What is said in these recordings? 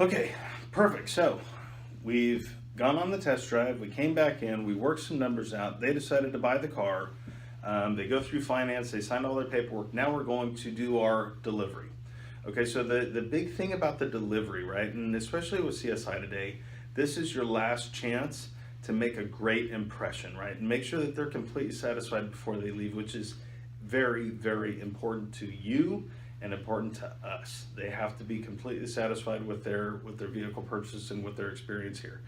Okay, perfect. So we've gone on the test drive. We came back in. We worked some numbers out. They decided to buy the car. They go through finance. They signed all their paperwork. Now we're going to do our delivery. Okay, so the big thing about the delivery, right, and especially with CSI today, this is your last chance to make a great impression, right? And make sure that they're completely satisfied before they leave, which is very, very important to you and important to us. They have to be completely satisfied with their vehicle purchase and with their experience here.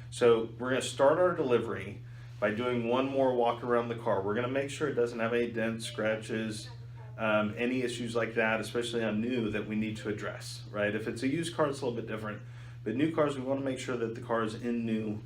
So we're going to start our delivery by doing one more walk around the car. We're going to make sure it doesn't have any dents, scratches, any issues like that, especially on new, that we need to address, right? If it's a used car, it's a little bit different. But new cars, we want to make sure that the car is in new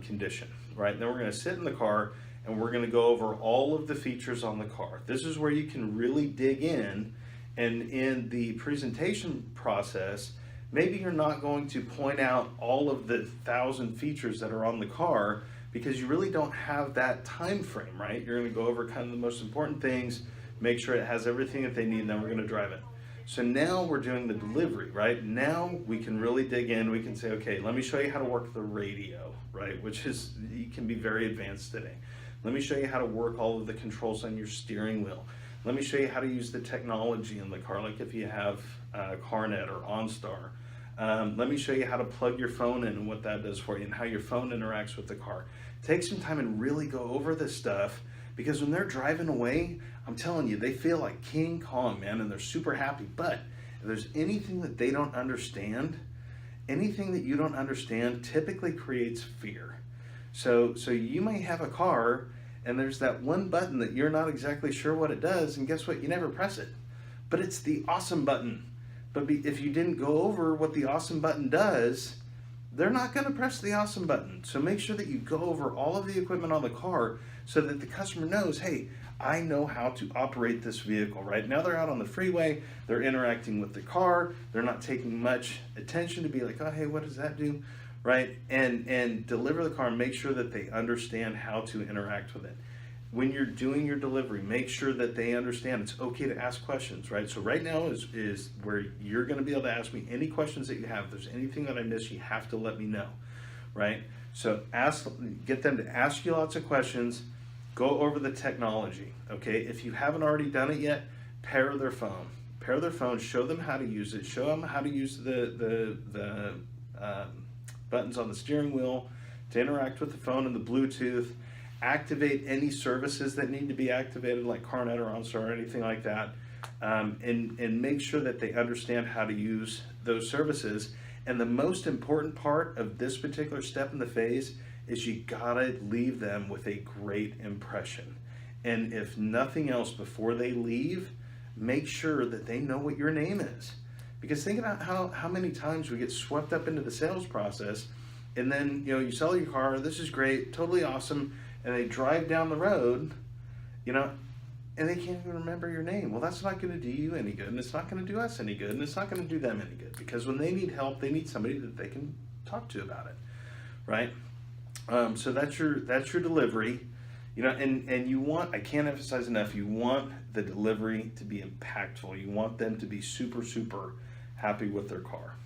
condition, right? Then we're going to sit in the car and we're going to go over all of the features on the car. This is where you can really dig in, and in the presentation process, maybe you're not going to point out all of the 1,000 features that are on the car because you really don't have that time frame, right? You're going to go over kind of the most important things, make sure it has everything that they need, and then we're going to drive it. So now we're doing the delivery, right? Now we can really dig in. We can say, okay, let me show you how to work the radio, right? Which is, you can be very advanced today. Let me show you how to work all of the controls on your steering wheel. Let me show you how to use the technology in the car, like if you have CarNet or OnStar. Let me show you how to plug your phone in and what that does for you and how your phone interacts with the car. Take some time and really go over this stuff, because when they're driving away, I'm telling you, they feel like King Kong, man, and they're super happy. But if there's anything that they don't understand, anything that you don't understand typically creates fear. So you may have a car and there's that one button that you're not exactly sure what it does, and guess what? You never press it. But it's the awesome button. But if you didn't go over what the awesome button does, they're not going to press the awesome button. So make sure that you go over all of the equipment on the car so that the customer knows, hey, I know how to operate this vehicle, right? Now they're out on the freeway, they're interacting with the car, they're not taking much attention to be like, oh, hey, what does that do, right? And deliver the car and make sure that they understand how to interact with it. When you're doing your delivery, make sure that they understand it's okay to ask questions, right? So right now is where you're going to be able to ask me any questions that you have. If there's anything that I miss, you have to let me know, right? So get them to ask you lots of questions. Go over the technology, okay? If you haven't already done it yet, pair their phone. Pair their phone, show them how to use it, show them how to use the buttons on the steering wheel to interact with the phone and the Bluetooth. Activate any services that need to be activated, like CarNet or OnStar or anything like that, and make sure that they understand how to use those services. And the most important part of this particular step in the phase is you gotta leave them with a great impression. And if nothing else, before they leave, make sure that they know what your name is. Because think about how many times we get swept up into the sales process, and then you sell your car, this is great, totally awesome, and they drive down the road, and they can't even remember your name. Well, that's not going to do you any good, and it's not going to do us any good, and it's not going to do them any good, because when they need help, they need somebody that they can talk to about it, right? So that's your delivery, and you want, I can't emphasize enough, you want the delivery to be impactful. You want them to be super, super happy with their car.